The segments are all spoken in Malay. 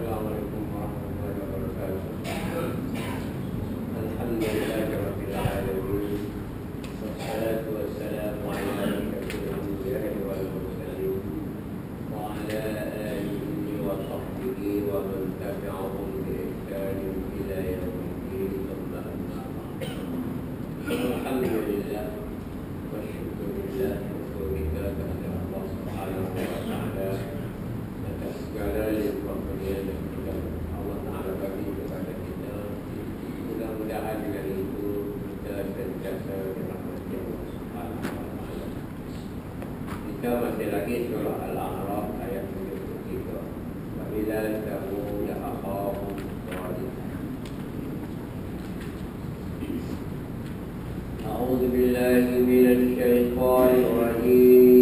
Assalamualaikum warahmatullahi wabarakatuh. Alhamdulillahirabbil alamin. Wassalatu wassalamu ala asyrafil anbiya'i wal mursalin wa ala alihi wa sahbihi wa man tabi'ahum bi ihsanin ila yaumiddin. Alhamdulillah wa syukurillah wa kita Allah Subhanahu wa ta'ala atas segala limpahan yang Allah Ta'ala bagi kepada kita. Mudah-mudahan dengan itu kita sentiasa dirahmati Allah Subhanahu wa ta'ala. Kita masih lagi surah Al-A'raf ayat 73. Wa ila Thamud akhahum Salih. A'udzu billahi minasy syaithanir rajim.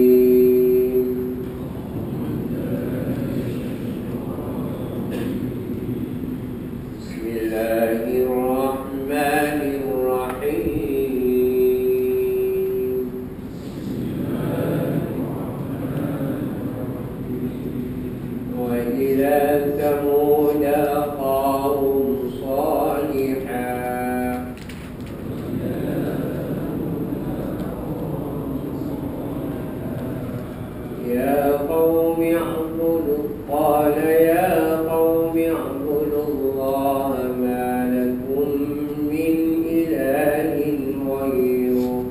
ثمود أخاهم صالحا يا قوم اعبدوا قال يا قوم اعبدوا الله ما لكم من إله غيره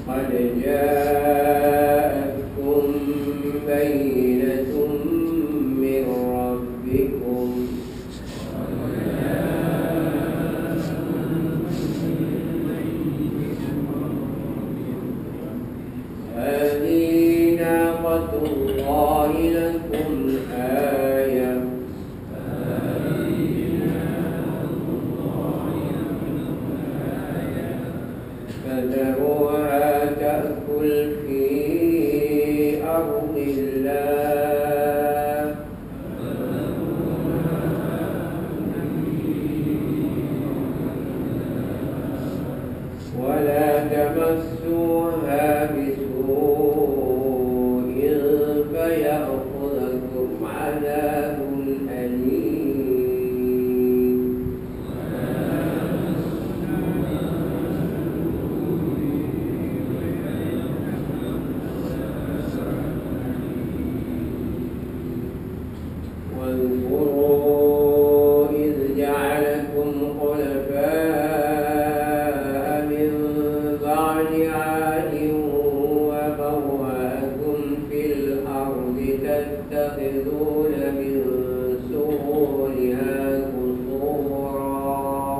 قد جاءتكم بينة من ربكم هذه ناقة الله لكم آية فذروها تأكل في أرض الله ولا تمسوها بسوء فيأخذكم عذاب أليم واذكروا إذ جعلكم خلفاء من بعد عاد وبوأكم في الأرض تتخذون من سهولها قصورا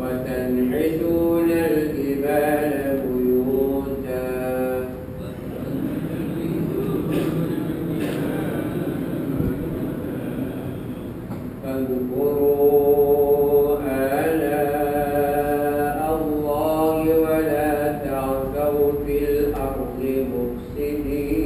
وتنحتون الجبال بيوتا فاذكروا آلاء الله ولا تعثوا في الأرض مفسدين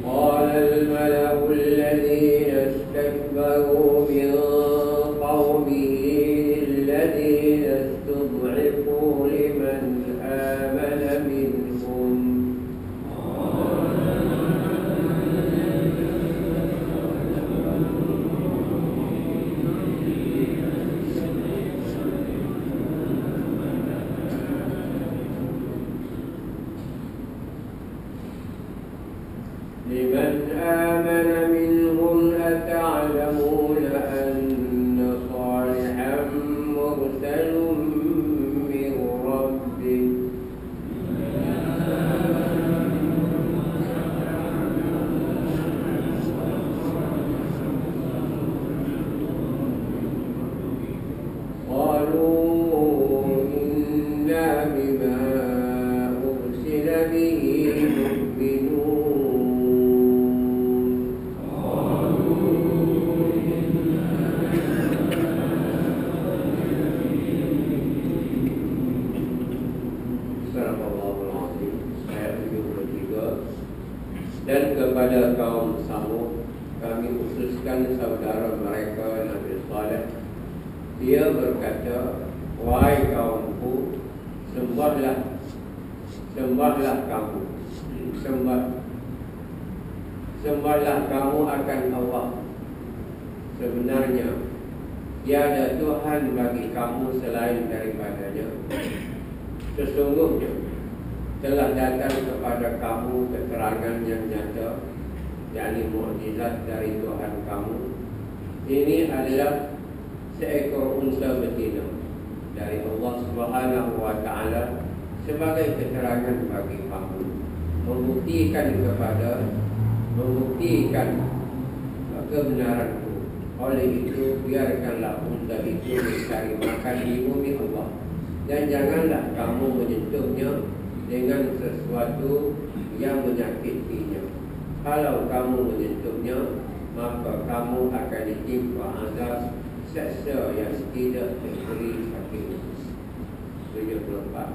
قال الملأ الذين استكبروا من قومه الذين menceritakan saudara mereka Nabi Saleh. Dia berkata, wahai kaumku, sembahlah kamu, sembahlah kamu akan Allah. Sebenarnya tiada Tuhan bagi kamu selain daripadanya. Sesungguhnya telah datang kepada kamu keterangan yang nyata, yakni mukjizat dari Tuhan kamu. Ini adalah seekor unta betina dari Allah Subhanahu wa Ta'ala sebagai keterangan bagi kamu, membuktikan kebenaranku. Oleh itu, biarkanlah unta itu mencari makan di bumi Allah, dan janganlah kamu menyentuhnya dengan sesuatu yang menyakitinya. Kalau kamu menyentuhnya, maka kamu akan ditimpa azab seksa yang tidak terdiri sakit. 74.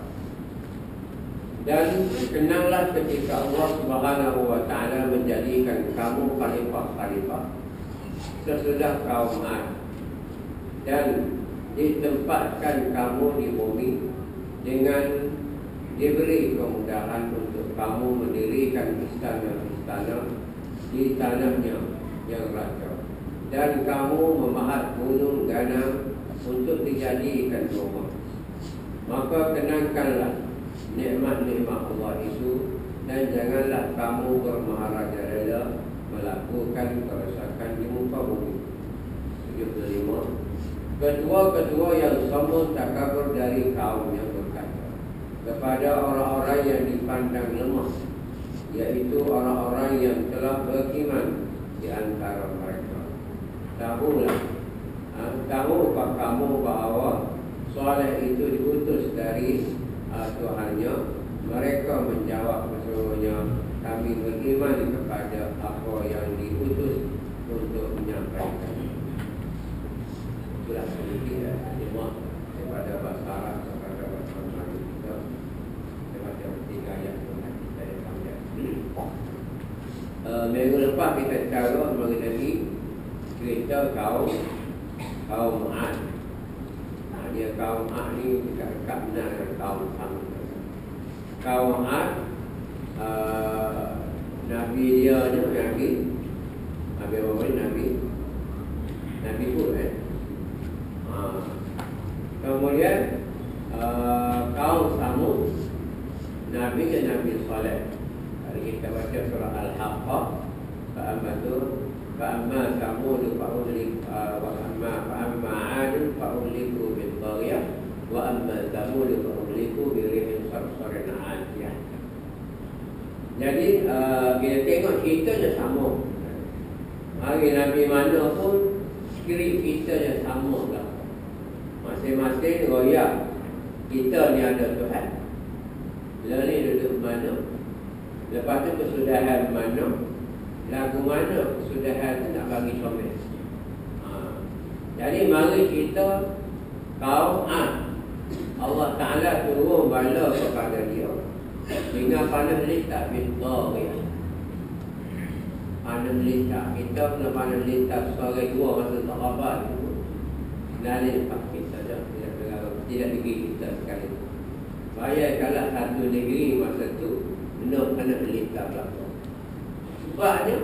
Dan kenanglah ketika Allah Subhanahu wa Ta'ala menjadikan kamu khalifah sesudah kaum Ad, dan ditempatkan kamu di bumi dengan diberi kemudahan untuk kamu mendirikan istana-istana di tanahnya yang raja, dan kamu memahat gunung ganam untuk dijadikan rumah. Maka kenangkanlah nikmat-nikmat Allah itu, dan janganlah kamu bermaharajalela melakukan kerosakan di muka bumi. 75. Kedua yang sombong takabur dari kaum yang berkata kepada orang-orang yang dipandang lemah, yaitu orang-orang yang telah beriman di antara mereka, tahukah kamu bahawa Saleh itu diutus dari Tuhannya? Mereka menjawab, sesungguhnya kami beriman kepada apa yang diutus untuk menyampaikan. Itulah sedikit terjemah daripada bahasa Arab kepada bahasa Melayu kita. Macam 3 ayat kita yang panjang. Minggu lepas kita cara mengenai cerita kaum Ad. Dia kaum Ad ni dekat benar dengan kaum Samud. Kaum Ad, Nabi dia ni Nabi apa ni? Nabi Hud kemudian kaum Samud, Nabi Saleh. Hari kita baca surah Al-Haqqah, fa'amma Samud fa'amma 'ad fa'uhliku bil-qaryah wa amma Samud fa'uhliku bi-rihin sarsarin 'atiyah. Jadi bila tengok ceritanya sama. Hari Nabi mana pun skrip ceritanya sama lah. Masing-masing royak kita ni ada Tuhan. Bila ni duduk mana, lepas tu kesudahan mana, lagu mana kesudahan tu nak bagi komen. Jadi mari kita kaum Ad, Allah Ta'ala turun bala kepada dia dengan panah litak bintariah. Panah litak, kita kena panah litak sebagai dua masa sahabat itu. Nalih kita tidak negeri kita sekali. Bayangkanlah satu negeri masa tu benar panah litak belakang. Sebabnya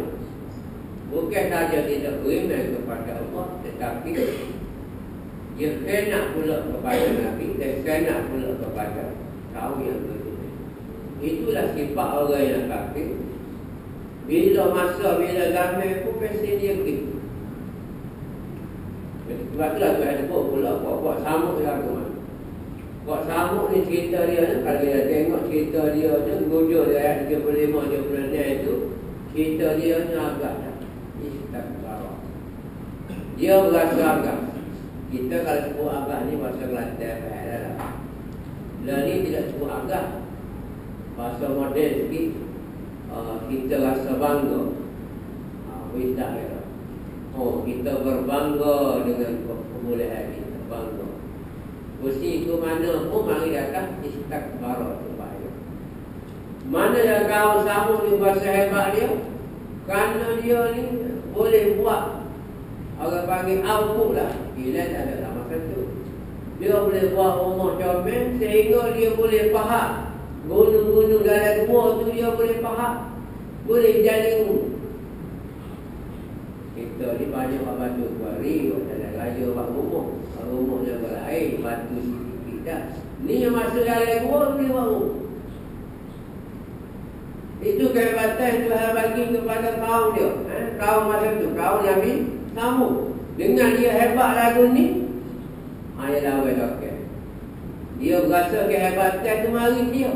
bukan saja tidak beriman kepada Allah, tetapi dia kena pula kepada Nabi, dan kena pula kepada kaum yang beriman. Itulah sifat orang yang kafir. Bila ramai pun pasti dia begitu. Sebab itulah Tuhan sebut pula buat samuk lagu mana. Buat samuk ni cerita dia ni, kalau kita tengok cerita dia ni, hujung dia ayat 35-36 itu, cerita dia ni agak istakbarah. Dia berasa agak. Kita kalau sebut agak ni bahasa Kelantan lah. Bila ni tidak sebut agak, bahasa moden sikit, kita rasa bangga. Kita kata, kita berbangga dengan kebolehan kita, bangga. Kursi ke mana pun mari datang istakbarah tu bahaya. Mana yang kau sambung ni bahasa hebat dia, kerana dia ni boleh buat Orang panggil au lah. Bila tak ada sama satu. Dia boleh buat rumah comel sehingga dia boleh faham. Gunung-gunung dalam gua tu dia boleh faham. Boleh jadi kita ni banyak buat batu kuari, dalam raya buat rumah. Rumah yang berair, batu sikit dah. Ni yang masuk dalam gua boleh buat rumah. Itu kehebatan Tuhan bagi kepada kaum dia. Kaum masa tu, kaum Nabi Samud. Dengan dia hebat lagu ni, dia lawan okey. Dia berasa kehebatan tu mari dia.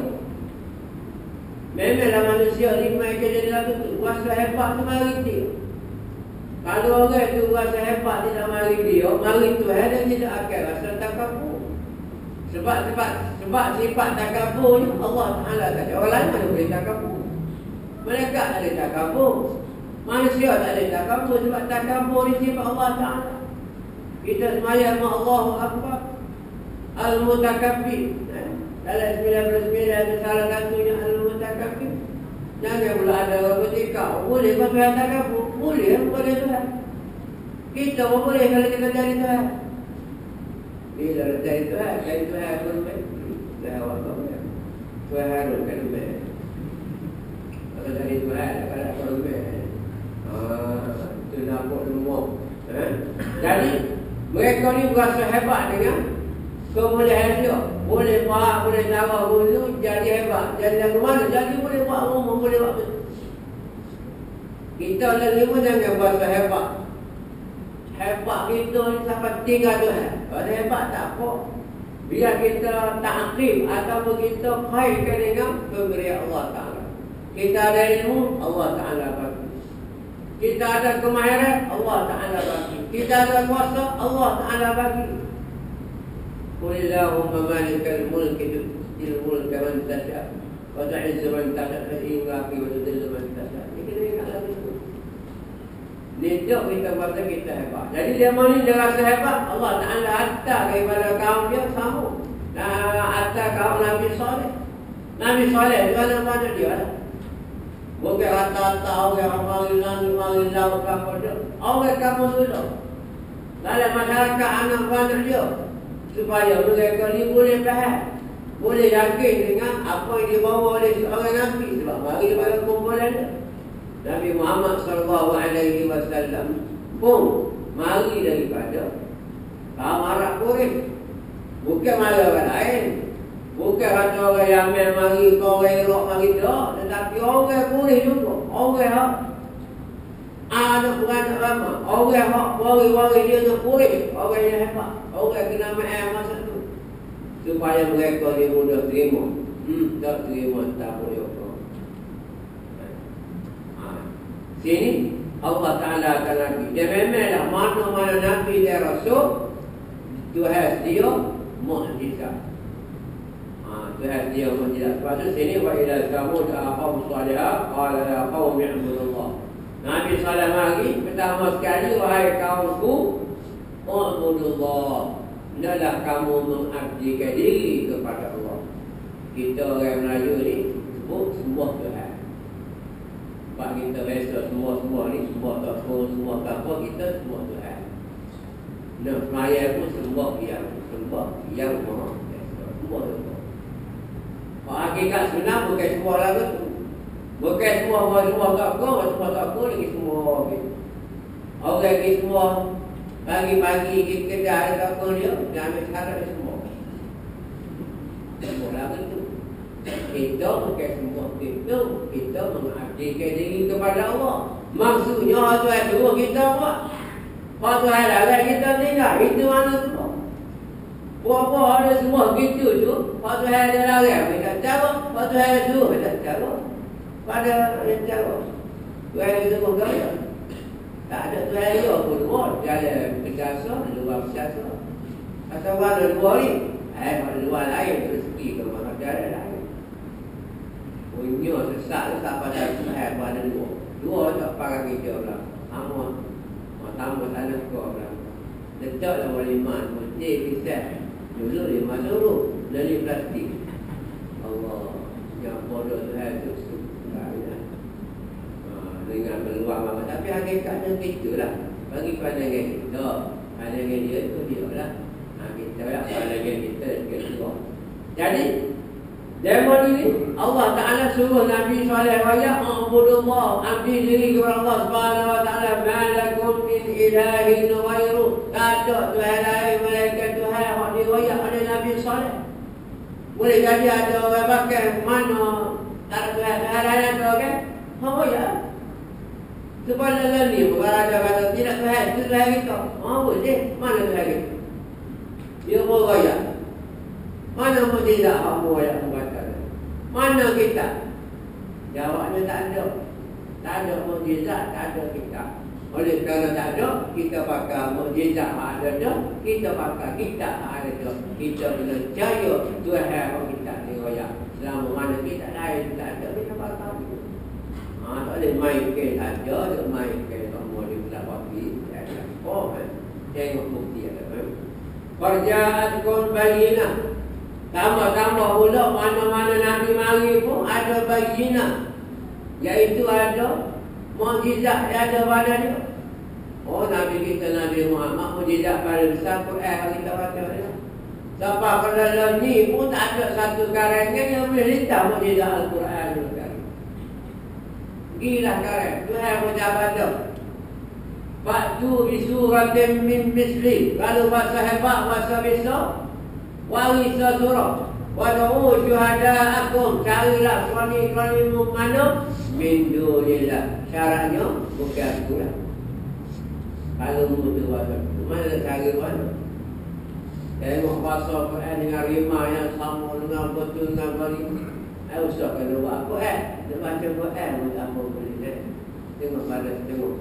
Memanglah manusia ni main kerja lagu tu, rasa hebat tu mari dia. Kalau orang tu rasa hebat tidak mari dia, mari Tuhan dia tidak akan rasa takabur. Sebab sifat takabur ni Allah Taala kata. Orang lain mana boleh takabur. Mereka tak ada takabur. Manusia tak ada takabur sebab takabur ni sifat Allah Ta'ala. Kita semaya Allahu Akbar Al-Mutakabbir. Dalam 99 salah satunya Al-Mutakabbir. Jangan pula ada orang bertikau. Boleh kau Tuhan takabur? Boleh Tuhan. Kita pun boleh kalau kita cari Tuhan. Bila cari Tuhan pun baik. Dah awak tahu kan? Tuhan harus kan baik. Kalau dari Tuhan ada korban. Itu nampak semua. Jadi mereka ni berasa hebat dengan kemuliaan dia. Boleh faham, boleh tahu dulu jadi hebat. Jadi lagu mana? Jadi boleh buat rumah, boleh buat betul. Kita lagi pun jangan berasa hebat. Hebat kita ni sampai tinggal Tuhan. Kalau hebat tak apa. Biar kita ta'qib atau kita kaitkan dengan pemberian Allah Ta'ala. Kita ada ilmu, Allah Ta'ala bagi. Kita ada kemahiran, Allah Ta'ala bagi. Kita ada kuasa, Allah Ta'ala bagi. Qulillahumma malikal mulki tu'til mulka man tasha' wa tu'izzu man tasha' wa tudhillu man tasha'. Ini kita ingat lagi tu. Nijak kita kata kita hebat. Jadi dia mana dia rasa hebat, Allah Ta'ala hantar daripada kaum dia sama. Hantar kaum Nabi Saleh. Nabi Saleh di mana-mana dia lah. Bukan rata-rata orang mari laut kapal dia. Orang kamu dulu. Dalam masyarakat anak anak dia. Supaya mereka ni boleh faham. Boleh yakin dengan apa yang dibawa oleh seorang Nabi. Sebab mari daripada kumpulan dia. Nabi Muhammad SAW pun mari daripada kaum Arab Quraisy. Bukan mari orang lain. Bukan kata orang Yaman mari, orang Iraq mari tak. Tetapi orang Quraisy juga. Orang anak-anak lama. Orang wari-wari dia tu Quraisy. Orang yang hebat. Orang kena maaf masa tu. Supaya mereka ni mudah terima. Tak terima, tak boleh apa. Sini Allah Ta'ala akan Nabi. Dia memanglah mana-mana Nabi dan Rasul Tuhan dia mu'jizat. Tuhan dia mu'jizat. Lepas tu sini wa ila Samud aqamu salihah qala ya qaumi i'budullah. Nabi salam lagi pertama sekali, wahai kaumku, i'budullah. Hendaklah kamu mengabdikan diri kepada Allah. Kita orang Melayu ni sebut semua Tuhan. Sebab kita rasa semua ni, semua tak semua apa, kita semua Tuhan. Nak semaya pun semua yang maha. Semua Tuhan. Hakikat sebenar bukan semua lagu tu. Bukan semua tak kau, semua tak kau lagi semua. Orang lagi semua pagi-pagi di kedai tak kau dia, dia ambil sekarang semua. Semua lagu tu. Kita bukan semua itu, kita mengabdikan diri kepada Allah. Maksudnya Tuhan suruh kita buat. Kalau Tuhan larang kita tinggal, itu mana semua. Apa ada semua gitu tu. Kalau Tuhan ada larang, kita cara. Kalau Tuhan ada suruh, kita cara. Pada yang cara. Tuhan ada suruh gaya. Tak ada Tuhan dia pun buat. Jalan berjasa, luar berjasa. Atau mana luar ni? Pada luar lain, rezeki ke mana jalan lain. Punya sesat tak pada Tuhan pada dua tak parang kita lah. Amun tambah tanah kau lah. Letaklah waliman putih pisah. Dulu lima dulu dari plastik. Allah yang bodoh Tuhan tu suka dengan peluang apa. Tapi hakikatnya gitulah. Bagi pandangan kita, pandangan dia tu dia lah. Kita lah pandangan kita kedua. Jadi demo ini Allah Ta'ala suruh Nabi Saleh raya Abudullah, abdi diri kepada Allah Subhanahu Wa Ta'ala. Malakum min ilahin ghairu. Tak ada Tuhan lain melainkan Tuhan yang diraya oleh Nabi Saleh. Boleh jadi ada orang pakai mana tak ada Tuhan lain tu kan? Oh ya. Sebab ni bukan ada kata tidak Tuhan, itu Tuhan kita. Oh boleh, mana Tuhan kita? Dia beraya. Mana mujizat hamba yang membatalkan? Mana kita? Jawabnya tak ada. Tak ada mujizat, tak ada kita. Oleh kerana tak ada, kita pakai mujizat yang ada. Kita pakai kita yang ada. Kita percaya Tuhan yang kita diraya. Selama mana kita lain tak ada, kita pakai itu. Tak boleh main ke saja, tak main ke semua di belah babi. Oh, tengok bukti ada. Perja'atkum bayyinah. Tambah-tambah pula mana-mana Nabi mari pun ada bayyinah, iaitu ada mukjizat yang ada pada dia. Oh, Nabi kita Nabi Muhammad mukjizat paling besar Quran kita baca dia. Sampai ke dalam ni pun tak ada satu karangan yang boleh letak mukjizat Al-Quran tu. Gila karan Tuhan menjabat dia. Faktu bisuratin min misli. Kalau bahasa hebat, bahasa besar, warisa surah. Wada'u syuhada'akum. Carilah suami-suamimu mana min dunillah. Syaratnya bukan itulah. Kalau mutu waktu mana cari mana? Tengok bahasa Quran dengan rimah yang sama dengan betul dengan balik. Usah kena buat Quran. Dia baca Quran pun tak boleh. Tengok pada tengok.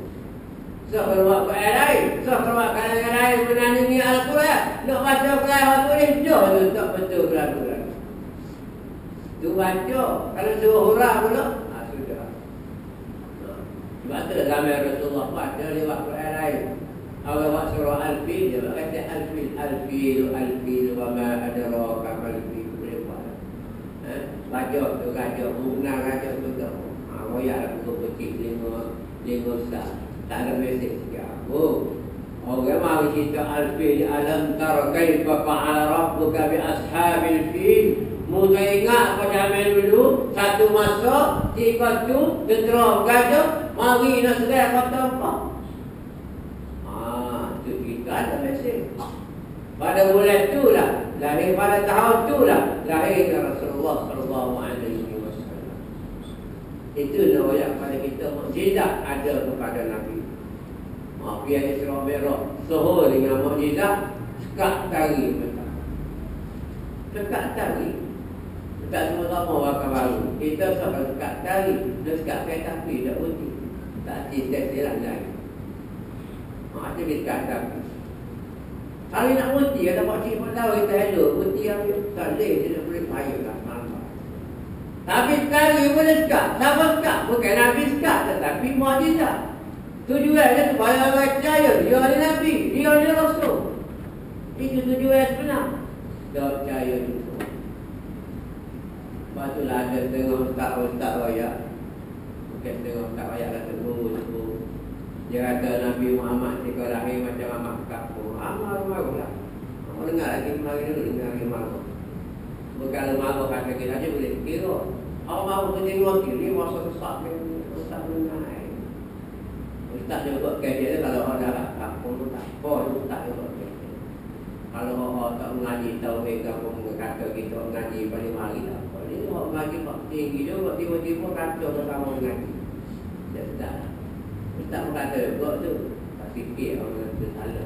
So kalau buat Quran lain, so kalau buat kalangan lain menandingi Al-Quran, nak baca Quran waktu ni, jauh tu tak betul Al-Quran. Tu baca, kalau suruh hurah pula, sudah. Sebab tu zaman Rasulullah baca dia buat Quran lain. Awal buat surah Al-Fil, dia kata Al-Fil, wa ma adraka mal-Fil. Boleh buat. Baca tu, raja, mengenal raja tu tu. Royak aku kecil lima sah. Tak ada mesej sikit. Orang mari cerita Al-Fil. Alam tara kaifa fa'ala rabbuka bi ashabil fil. Mu ingat pada zaman dulu, satu masa jika tu tentera gajah mari nak serang kata apa? Tu kita ada mesej. Pada bulan tu lah, lahir pada tahun tu lah, lahirnya Rasulullah sallallahu alaihi wasallam. Itu riwayat pada kita mukjizat ada kepada Nabi. Biar Isra Mi'raj suhur dengan mukjizat, sekat tari macam. Sekat tari. Tak semua-sama wakil baru. Kita sampai sekat tari, dia sekat kereta api tak berhenti. Tak silap lain. Itu dia sekat tari. Kalau nak berhenti, ada pakcik pun tahu kita hello. Berhenti yang tak boleh, dia tak boleh payah lah. Tapi tari boleh sekat. Siapa sekat? Bukan Nabi sekat, tetapi mukjizat. Tujuannya supaya orang percaya dia adalah Nabi, dia adalah Rasul. Itu tujuan sebenar. Dia percaya itu. Lepas tu lah ada tengok ustaz raya. Bukan tengok ustaz raya kata guru. Dia kata Nabi Muhammad jika lahir macam amat kapur. Amal lah. Kamu dengar lagi mari dulu dengar lagi malu. Bukan malu kata kita aja boleh kira. Awak mahu menengok kiri masa besar ustaz mengenai. Ustaz dia buat kerja dia kalau orang dah kampung tu tak apa, ustaz dia buat kerja. Kalau orang tak mengaji tauhid kampung kata kita mengaji paling mari tak apa. Dia orang mengaji pak tinggi dia buat tiba-tiba kata bersama mengaji. Dia tak. Ustaz berkata buat tu tak fikir orang tu salah.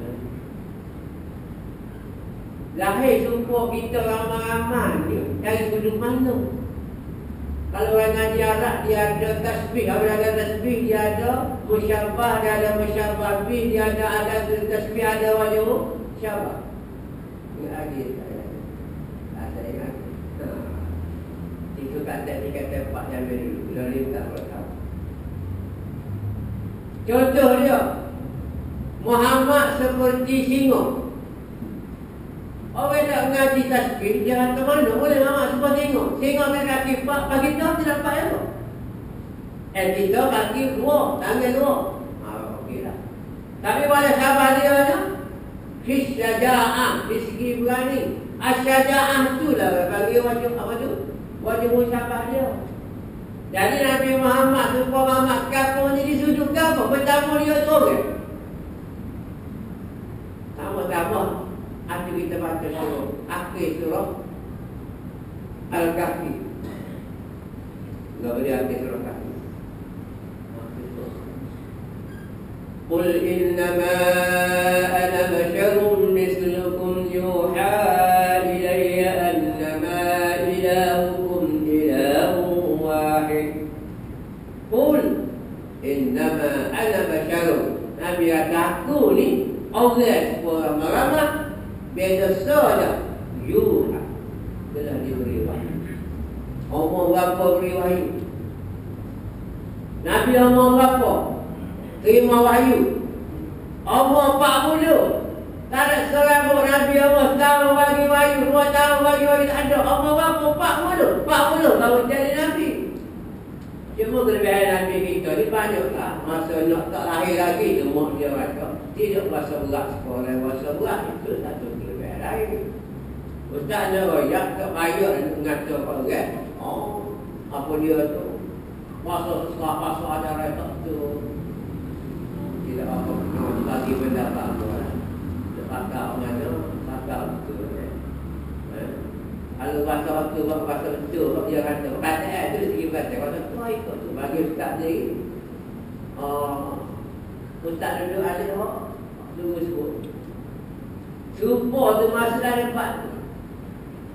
Lahir sumpah kita ramai-ramai ni dari sudut mana? Kalau orang ngaji Arab, dia ada tasbih. Kalau ada tasbih, dia ada musyabah, dia ada musyabah bih, dia ada tasbih, ada wajah syabah. Ini lagi saya. Saya ingat. Itu kata ni kata Pak Jamil dulu. Lalu tak boleh tahu. Contoh dia. Muhammad seperti singa. Orang tak mengaji tasbih, dia kata mana? Boleh Muhammad seperti singa. Singa dengan kaki empat, bagi kita tidak dapat apa? Kita kaki dua, tangan dua. Okey lah. Tapi pada sahabat dia tu, syaja'ah, di segi berani. Syaja'ah tu lah bagi wajib apa tu? Wajib musyabbah dia. Jadi Nabi Muhammad supaya Muhammad kapal ni disujud kapal, pertama dia seorang. Sama-sama ada kita baca surah akhir surah Al-Kahfi. Enggak boleh akhir surah Kahfi. Qul innama ana basharun mislukum yuha ilayya annama ilahukum ilahun wahid. Qul innama ana basharun. Nabi kata aku ni orang ramah-ramah biasa saja. Yuha telah diberi wahyu. Omong berapa beri wahyu? Nabi omong berapa? Terima wahyu. Omong 40. Tak ada seorang pun Nabi omong setahun bagi wahyu, 2 tahun bagi wahyu, tak ada. Omong berapa? 40. 40 baru jadi Nabi. Cuma kelebihan Nabi kita ni banyaklah. Masa nak tak lahir lagi tu mak dia kata tidak bahasa berat sekolah bahasa berat. Itu satu kelebihan lain. Ustaz dia royak tak bayar ngata orang. Oh, apa dia tu? Bahasa susah, bahasa ajaran tak tu. Tidak apa pun bagi benda apa. Pakar mana? Pakar betul. Kalau bahasa waktu, bahasa betul, dia kata bahasa tu segi bahasa. Kata tu ikut tu bagi ustaz ni. Ustaz duduk ada tak? Tunggu sebut. Sumpah tu masalah dapat tu.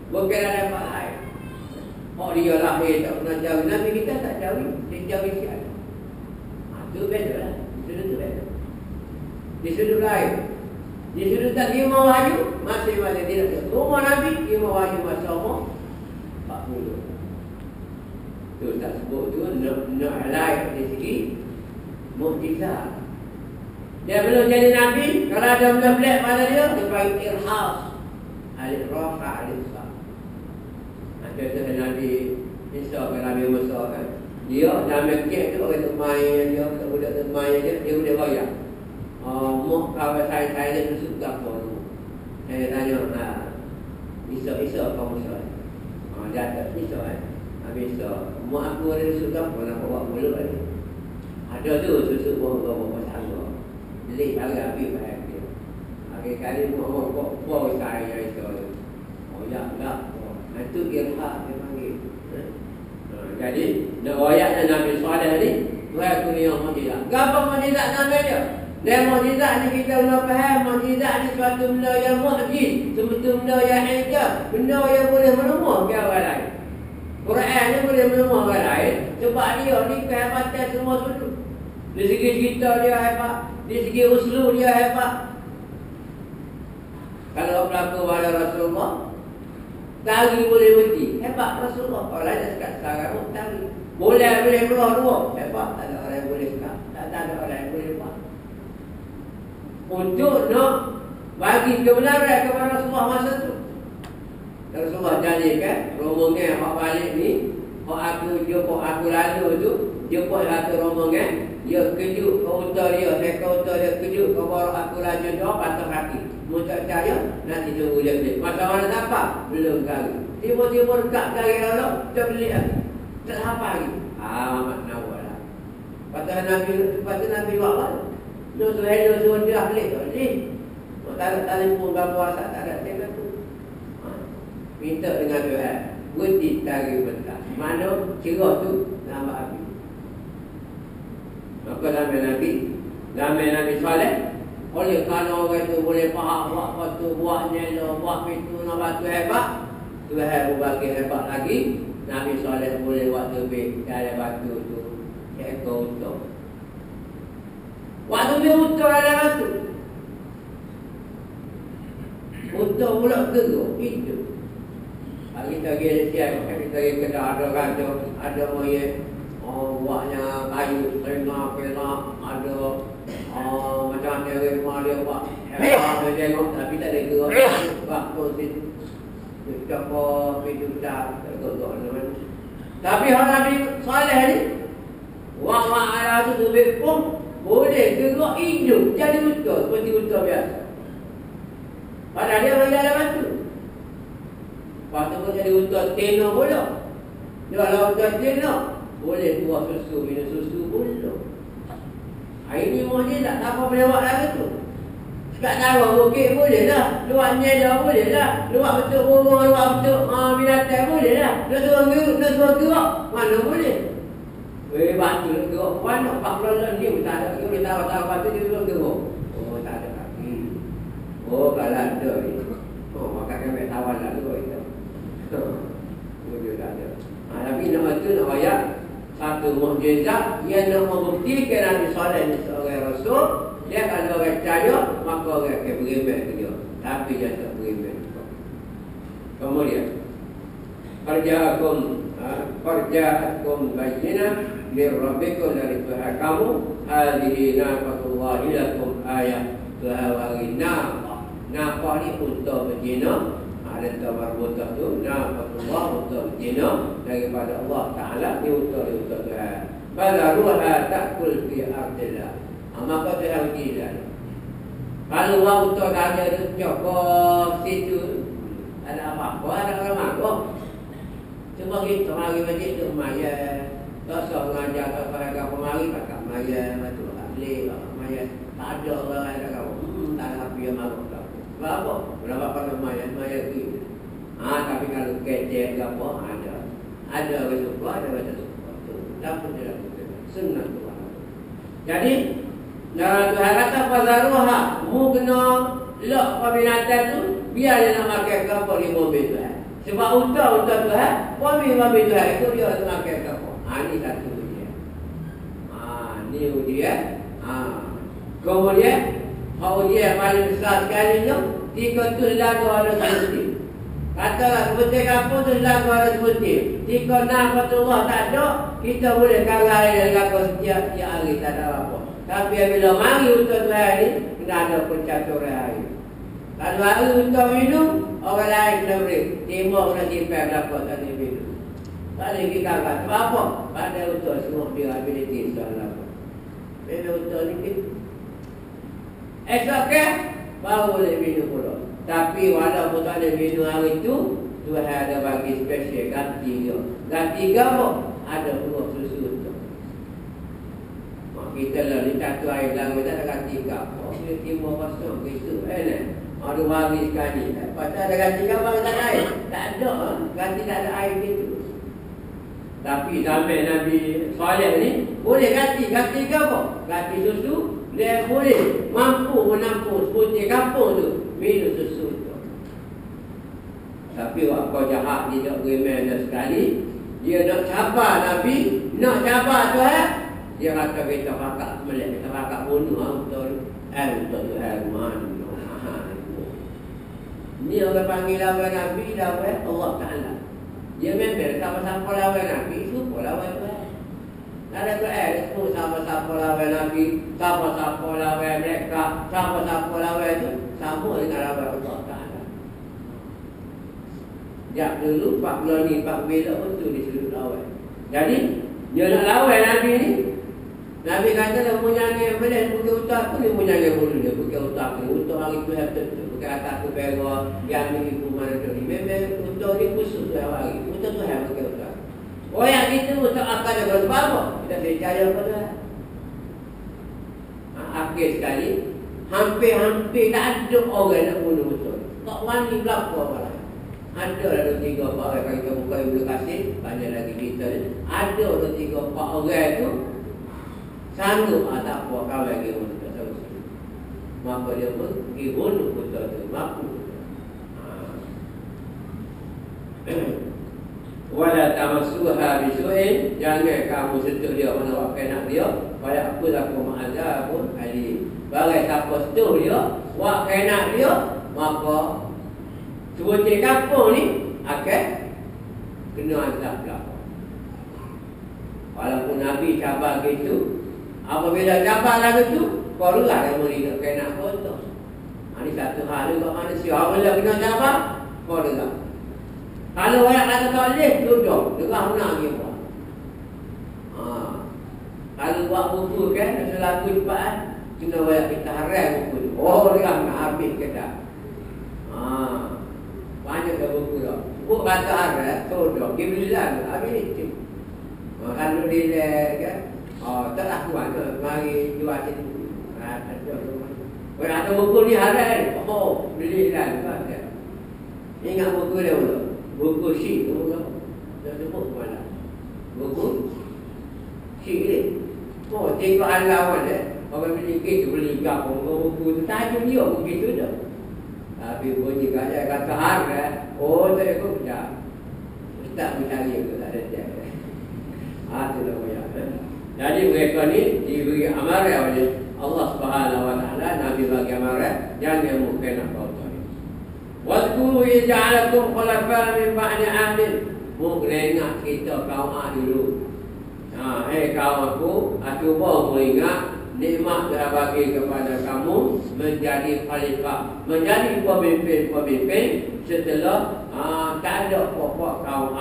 Bukan dapat lain. Oh dia lahir tak pernah jauh. Nabi kita tak jauh. Dia jauh siapa? Itu beda lah. Sudut tu beda. Di sudut lain. Di sudut tak terima wahyu, masih tidak. Rumah Nabi terima wahyu masa umur 40. Tu tak sebut tu nak lain dari segi mukjizat. Dia belum jadi Nabi, kalau ada benda pelik pada dia bagi irhas. Alif rafa alif sa. Ada Nabi Isa ke Nabi Musa kan. Dia dalam Mekah tu orang tu main dia, budak tu main dia boleh bayar. Mak kawan saya dia tu suka apa tu. Saya tanya, Isa apa Musa? Dia tak Isa kan. Habis Isa, mak aku ada suka apa nak bawa mulut ni. Ada tu susu bawa sama. Jadi bagi habis baik dia. Akhir-kali mak bawa saya Isa. Oh ya. Itu irhaq dia panggil. Jadi riwayatnya Nabi Saleh ni Tuhan kurnia mukjizat. Apa mukjizat Nabi dia? Dan mukjizat ni kita kena faham, mukjizat ni suatu benda yang mukjiz, suatu benda yang hijab, benda yang boleh menemukan ke orang lain. Quran ni boleh menemukan orang lain sebab dia ni kehebatan semua sudut. Dari segi cerita dia hebat, dari segi uslub dia hebat. Kalau berlaku pada Rasulullah, tari boleh berhenti. Hebat Rasulullah. Orang lain sekat sekarang pun tari. Boleh keluar dua. Hebat. Tak ada orang yang boleh sekat. Tak ada orang yang boleh buat. Untuk nak bagi kebenaran kepada Rasulullah masa tu. Rasulullah jadikan rombongan hak balik ni, hak aku jumpa aku lalu tu, jumpa satu rombongan, dia kejut ke utara dia, ke utara dia kejut ke baru aku laju doa patah kaki. Mutak percaya, nanti tunggu dia beli. Masa mana dapat? Belum kali. Tiba-tiba dekat kali lalu, dia beli lagi. Tak apa lagi. Amat nawar lah. Patah Nabi buat apa? Dia suruh dia beli tu. Tak ada telefon berapa asal, tak ada. Dia kata, minta dengan Tuhan. Berhenti tari bentar. Mana cerah tu, nama api. Maka nama Nabi Saleh. Oleh kerana orang itu boleh faham buat batu, buat nyelo, buat pintu, nak batu hebat, Tuhan berbagi hebat lagi. Nabi Saleh boleh buat lebih dari batu itu. Ekor untung. Waktu dia untung ada batu. Untung pula geruk. Itu. Kita pergi siap, kita pergi kedai ada raja, ada moyek. Buatnya kayu, serina, pelak, ada macam dia rumah dia buat. Dia tengok tapi tak ada gerak. Waktu situ. Siapa pintu tak tapi orang Nabi Saleh ni, wang ala tu lebih pun boleh gerak hidup jadi unta seperti unta biasa. Padahal dia orang dalam batu. Lepas tu pun jadi unta tena pula. Dia kalau unta tena boleh buah susu, minum susu pula. Ini mungkin tak apa boleh buat lagu tu. Sekat taruh bukit boleh lah. Luar nyeda boleh lah. Luar betul burung, luar betul binatang boleh lah. Dia suruh gerak, mana boleh. Batu dia gerak. Mana pak pelan dia tak ada. Dia boleh taruh batu dia suruh gerak. Oh tak ada kaki. Oh kalau ada ni. Oh maka kami tawan lah tu itu. Oh dia tak ada. Tapi nama tu nak ayat satu mukjizat yang nak membuktikan Nabi Saleh ni seorang Rasul. Dia kalau orang percaya, maka orang akan beriman ke dia. Tapi dia tak beriman. Kemudian Farja'akum bayyinah min rabbikum dari Tuhan kamu. Hadhihi naqatullahi lakum ayat. Tuhawari naqah. Naqah ni unta berzina. Ada tawarbutah tu naqatullah unta berzina daripada Allah Ta'ala. Ni unta Tuhan. Fadharuha ta'kul fi ardillah. Maka Tuhan gila. Kalau orang betul tak ada cokok situ, ada apa-apa, ada orang makhluk. Cuma kita mari masjid tu maya. Kosong mengajar tak pada mari kakak maya, batu ahli, maya. Tak ada orang lain kat kau. Tak ada api yang makhluk tak. Sebab apa? Berapa pada maya tu. Tapi kalau kecil ke apa, ada. Ada orang suka, ada orang tak suka. Tak pun dia lakukan. Sunnah Tuhan. Jadi, Tuhan kata fazaruha, mu kena lok binatang tu, biar dia nak makan kapal di mobil Tuhan. Sebab unta Tuhan, mobil Tuhan itu dia nak makan kapal. Ini satu ujian. Ini ujian. Kemudian, ujian paling besar sekali tu, 300 lagu ada sebutir. Katalah sebutir kapal tu lagu ada sebutir. Jika nafkatullah tak ada, kita boleh kalah dengan kapal setiap hari tak ada apa. Tapi bila mari untuk Tuhan ni, kena ada pencaturan hari. Kalau hari untuk minum, orang lain kena beri. Timur kena simpan dapat tak boleh minum. Tak boleh pergi kakak. Sebab apa? Pada untuk semua durability soal apa. Bila untuk ni, esok ke, baru boleh minum pula. Tapi walaupun tak boleh minum hari tu, Tuhan ada bagi spesial ganti dia. Ganti ke apa? Ada buah susu tu. Kita lah ni satu air lagu tak ada ganti ke apa. Dia timur kosong ke itu. Ada hari sekali. Pasal ada ganti ke apa tak ada air? Tak ada. Ganti tak ada air itu. Tapi sampai Nabi Saleh ni, boleh ganti. Ganti ke apa? Ganti susu. Dia boleh mampu menampung seputir kampung tu. Minum susu tu. Tapi waktu jahat dia tak beriman sekali. Dia nak cabar Nabi. Nak cabar Tuhan. Dia kata kita pakak melek, kita pakak bunuh betul. Betul Tuhan mana. Ni orang panggil lawan Nabi, lawan Allah Ta'ala. Dia member siapa-siapa lawan Nabi, suka lawan Tuhan. Ada Tuhan, semua siapa-siapa lawan Nabi, siapa-siapa lawan mereka, siapa-siapa lawan itu, sama dengan lawan Allah Ta'ala. Sejak dulu, 40 ni, 40 bila pun tu disuruh lawan. Jadi, dia nak lawan Nabi ni, Nabi kata dia punya yang boleh bukan utak tu, dia punya yang boleh dia bukan utak tu. Untuk hari tu yang tentu. Bukan atas tu perah, dia ambil ibu mana tu ni. Memang untuk ni khusus tu hari. Untuk tu yang bukan utak. Oh yang itu untuk akal dia bersebab apa? Kita percaya pada. Akhir sekali, hampir-hampir tak ada orang nak bunuh betul. Tak wani berapa orang. Ada ada 3-4 orang. Kalau kita buka ibu kasih, banyak lagi kita ni. Ada 3-4 orang tu, sanggup tak buat kau lagi untuk solusi. Maka dia pergi bunuh betul tu, mampu. Wala tamassuha bisu'in, jangan kamu sentuh dia mana wakai nak dia. Pada aku laku ma'azabun alim. Bagai siapa sentuh dia, wakai nak dia, maka sebutir kampung ni akan kena azab belakang. Walaupun Nabi cabar gitu, apabila cabar lagu tu, barulah dia boleh kena potong. Ini satu hal juga manusia. Apabila kena cabar, barulah. Kalau orang kata tak boleh, duduk. Dengar nak dia buat. Kalau buat buku kan, selaku cepat kena bayar kita haram buku tu. Orang nak habis ke tak? Banyak ke buku tu. Buku kata haram, todok, dia beli lalu, habis itu. Kalau dia kan, tak lah kuat ke, mari jual situ. Kalau ada buku ni haram, beli lalu. Ingat buku dia dulu. Buku syik tu dulu. Dia sebut mana? Buku syik ni. Tengok alawan dia. Orang beli tu beli gabung buku tu. Tajuk dia begitu dah. Tapi bunyi kat kata haram. Tak ikut dah. Ustaz mencari tu tak ada dia. Itu dah banyak. Jadi mereka ni diberi amaran oleh Allah Subhanahu Wa Taala. Nabi bagi amaran jangan mungkin nak kau tahu. Wadkuru yaj'alakum khulafa min ba'di 'adin. Mungkin ingat kita kaum dulu. Kaum aku cuba mengingat nikmat telah bagi kepada kamu menjadi khalifah, menjadi pemimpin setelah tak ada pokok kaum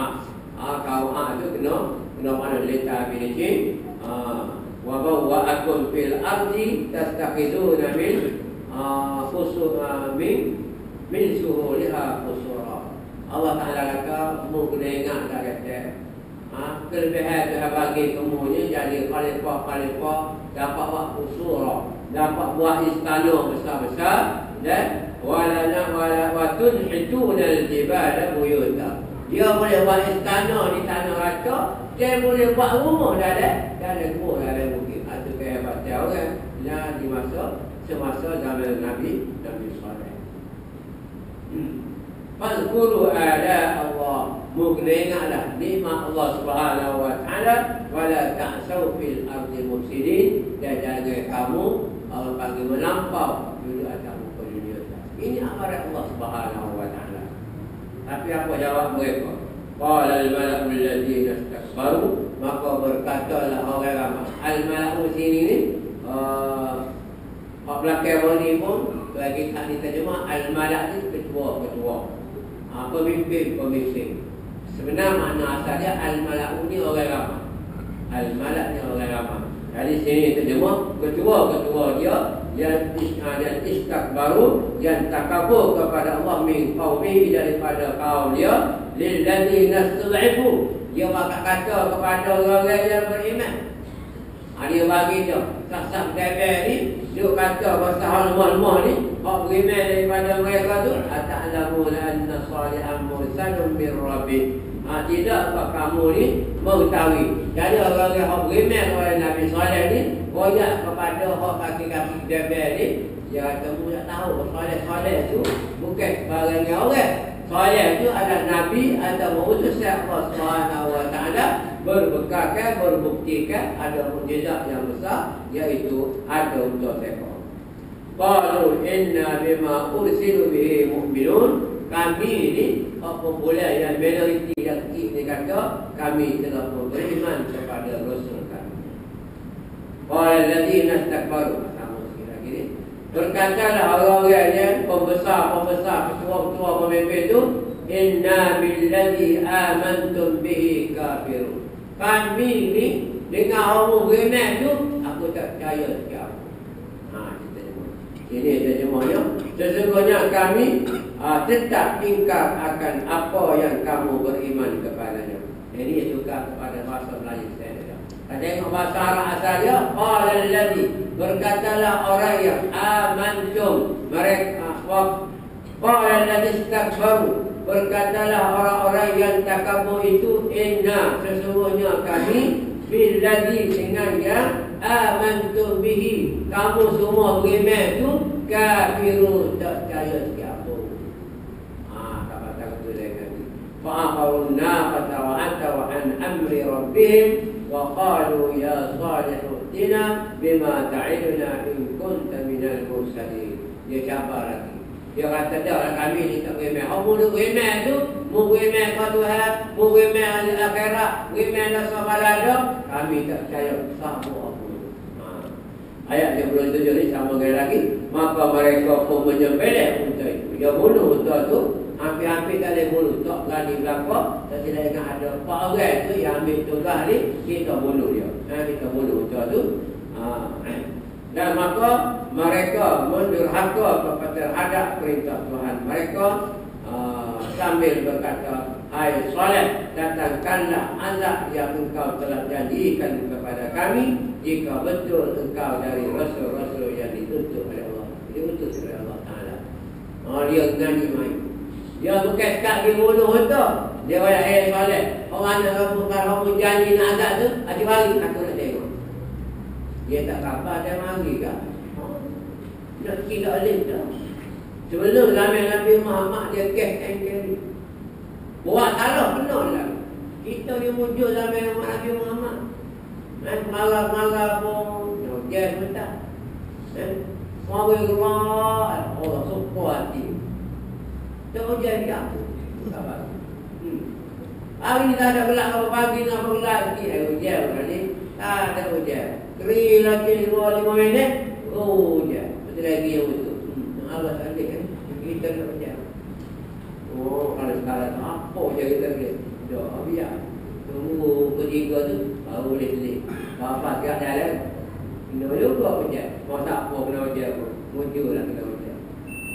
kaum itu kena mana letak ini wa bawwa'akum fil ardi tastaqiduna min suhuliha qusura. Allah Ta'ala kata mungkin ingat tak kata kelebihan Tuhan bagi kemunya jadi khalifah dapat buat qusura, dapat buat istana besar-besar dan wa tunhituna al-jibala buyuta. Dia boleh buat istana di tanah rata, dia boleh buat rumah dalam bukit. Itu kehebatan orang yang di semasa zaman Nabi Saleh. Fazkuru ala Allah. Mungkin ingatlah nikmat Allah Subhanahu Wa Taala. Wala ta'sau fil ardi mufsidin. Dan jangan kamu orang panggil melampau dulu atas muka dunia. Ini amaran Allah Subhanahu Wa Taala. Tapi apa jawab mereka? Qala al-mala'u alladhina istakbaru. Maka berkatalah orang ramai. Al-mala'u sini ni belakang ni pun bagi tak diterjemah al-mala' ni ketua. Pemimpin. Sebenarnya makna asalnya al-mala'u ni orang ramai. Al-mala' ni orang ramai. Jadi sini terjemah ketua dia yang istakbaru, yang takabur kepada Allah min qaumihi, daripada kaum dia, lilladzina istud'ifu. Dia kata kepada orang-orang yang beriman. Dia bagi dia sasab debel ni, dia kata pasal al-mulmah ni, hak beriman daripada mereka tu, ata'lamuna anna salihan mursalun min rabbih. Tidak apa kamu ni mengetahui. Jadi orang-orang hak beriman kepada Nabi Saleh ni, royak kepada hak kaki-kaki debel ni, dia kata mu tak tahu Saleh tu bukan sebarang orang. Saleh tu adalah Nabi atau utusan Allah Subhanahu Wa Taala, berbekalkan, berbuktikan ada mukjizat yang besar, iaitu ada untuk mereka. Qalu inna bima ursilu bihi mu'minun. Kami ni populasi yang minoriti yang ni kata kami telah beriman kepada Rasul kami. Qala alladziina istakbaru. Sama sekali lagi ni. Berkatalah orang-orang yang pembesar, ketua-ketua pemimpin itu, inna billadzi amantum bihi kafirun. Kami ni dengan orang beriman tu, aku tak percaya sikit aku. Ini terjemahnya. Sesungguhnya kami tetap ingkar akan apa yang kamu beriman kepadanya. Ini juga kepada bahasa Melayu saya. Tengok bahasa Arab asalnya, qala alladzi, berkatalah orang yang amantum, mereka qala alladzi istakbaru, berkatalah orang-orang yang takabur itu, inna, sesungguhnya kami, billadzi, dengan yang amantum bihi, kamu semua beriman itu, kafirun, tak percaya siapa. Kata itu lagi. Fa'aqarun naqata wa ataw an amri rabbihim wa qalu ya Salih utina bima ta'iduna in kunta minal mursalin. Dia cabar lagi. Dia kata dah kami ni tak beriman. Kamu beriman tu, mu beriman kepada Tuhan, mu beriman hari akhirat, beriman dosa balada, kami tak percaya sama. Ayat yang belum tujuh ni sama sekali lagi. Maka mereka pun menyembelih unta itu. Dia bunuh unta itu Hampir-hampir tak boleh bunuh. Tak berani berlaku. Dan tidak ingat ada 4 orang tu yang ambil tugas ni, kita bunuh dia. Kita bunuh macam tu. Dan maka mereka mendurhaka kepada terhadap perintah Tuhan mereka sambil berkata, hai Saleh, datangkanlah azab yang engkau telah janjikan kepada kami jika betul engkau dari rasul-rasul yang dituntut oleh Allah. Diutus oleh Allah Ta'ala. Dia nyanyi main. Dia bukan sekat dia bunuh itu. Dia kata, hai Saleh, orang nak janji nak azab tu, ada balik aku nak tengok. Dia tak apa dia mari kan. Nak tidak boleh dah. Sebelum Nabi Muhammad dia cash and carry. Buat salah benar lah. Kita yang muncul Nabi Muhammad. Malam-malam pun dia sebentar. Mari keluar. Allah suka hati. Tak hujan aku. Hari ni tak ada gelap apa pagi nak gelap sikit. Hujan bukan ni. Tak ada hujan. Keri lagi 5 minit. Hujan. Betul lagi yang betul. Allah tak ada kan. Kita nak hujan. Kalau sekarang apa je kita boleh. Dah biar. Tunggu ketiga tu baru boleh selit. Bapak kat dalam. Kena juga hujan. Mau tak apa kena hujan pun. Muncul lah kena hujan.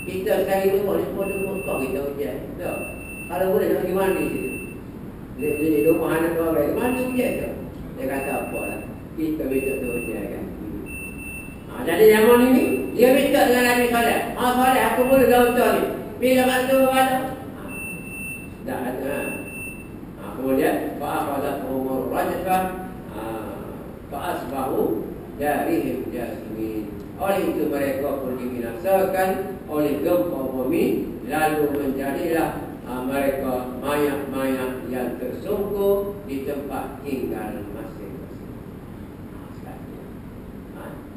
Kita sekali rumah ni semua kau kita hujan. Tak. Kalau boleh nak pergi mandi situ. Di rumah anak kau baik. Mandi hujan tu. Dia kata apa lah. Kita minta tu hujan kan. Jadi zaman ini dia minta dengan Nabi Saleh. Saleh aku boleh dah hutan ni. Bila bantu pada. Dah ada. Kemudian fa'akhadat umur rajfah fa'asbahu darihim jasmin. Oleh itu mereka pun dibinasakan oleh gempa bumi, lalu menjadilah mereka mayat-mayat yang tersungkur di tempat tinggal masing-masing.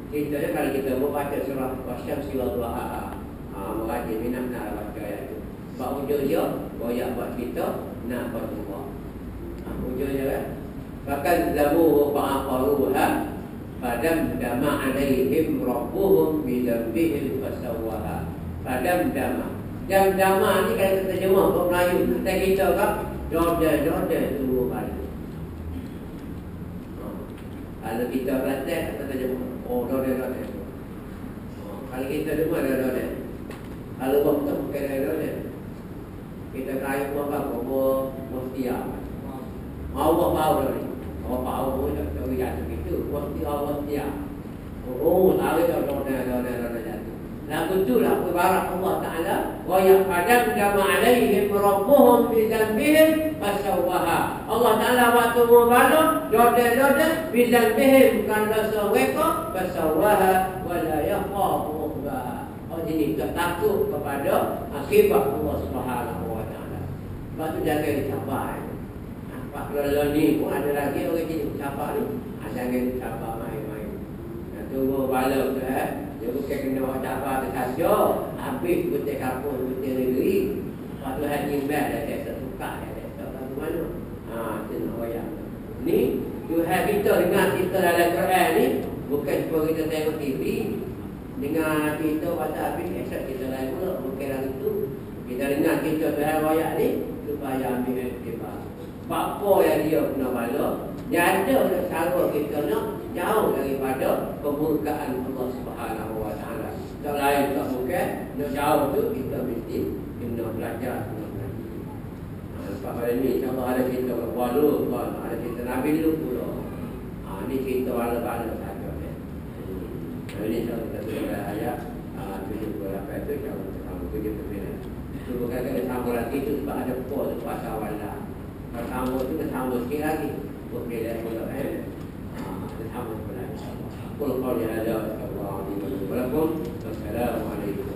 Kita ni kalau kita membaca surah Wasyamsi wa duhaha, membaca minat nak baca ayat itu. Sebab hujung dia boyak buat kita nak berdoa. Hujungnya kan. Bahkan zabuhu fa'aqaruha fadamdama alaihim rabbuhum bidambihim fasawwaha. Fadamdama. Dama ni kalau kita terjemah ke Melayu, kata kita kan Jordan tunggu balik. Kalau kita Kelantan kita terjemah, Jordan. Kalau kita dengar Jordan. Kalau waktu bukan Jordan. Kita kaya apa Mustia. Allah tahu ni. Allah tahu pun tak tahu jatuh itu. Mustia. Tahu Jordan jatuh. Lagu itulah ibarat Allah Ta'ala wa yaqadam alaihim rabbuhum bi dhanbihim fasawwaha. Allah Ta'ala waktu membalas dosa bi dhanbihim kan dosa mereka fasawwaha wa la yakhafu uqbaha. Jadi tak takut kepada akibat Allah Subhanahu wa Ta'ala. Sebab tu jaga dicapai. Nampak kalau ni pun ada lagi orang jadi dicapai ni. Jangan dicapai main-main. Tunggu balas tu dia bukan kena orang cabar tu saja. Habis betul kampung, betul negeri. Lepas tu haji mbak dah tak suka. Dia tak tahu mana. Itu nak royak. Ni, Tuhan kita dengar kita dalam Quran ni. Bukan cuma kita tengok TV. Dengar kita pada habis esok kita lain pula. Bukan lagi tu. Kita dengar kita Tuhan royak ni. Supaya ambil iktibar. Apa yang dia kena bala. Dia ada cara kita nak jauh daripada kemurkaan Allah Subhanahu wa Ta'ala. Tak lain tak bukan. Nak jauh tu kita mesti kena belajar. Lepas pada ni insyaAllah ada cerita walau ada cerita Nabi dulu pula. Ni cerita wala-wala sahaja. Ini insyaAllah kita tulis ayat 78 tu insyaAllah kita sambung 79. Itu bukan kena sambung lagi tu sebab ada pos pasal wala. Kalau sambung tu kita sambung sikit lagi. Boleh pula sambung pula insyaAllah. Qul qawli hadza wa assalamu alaikum.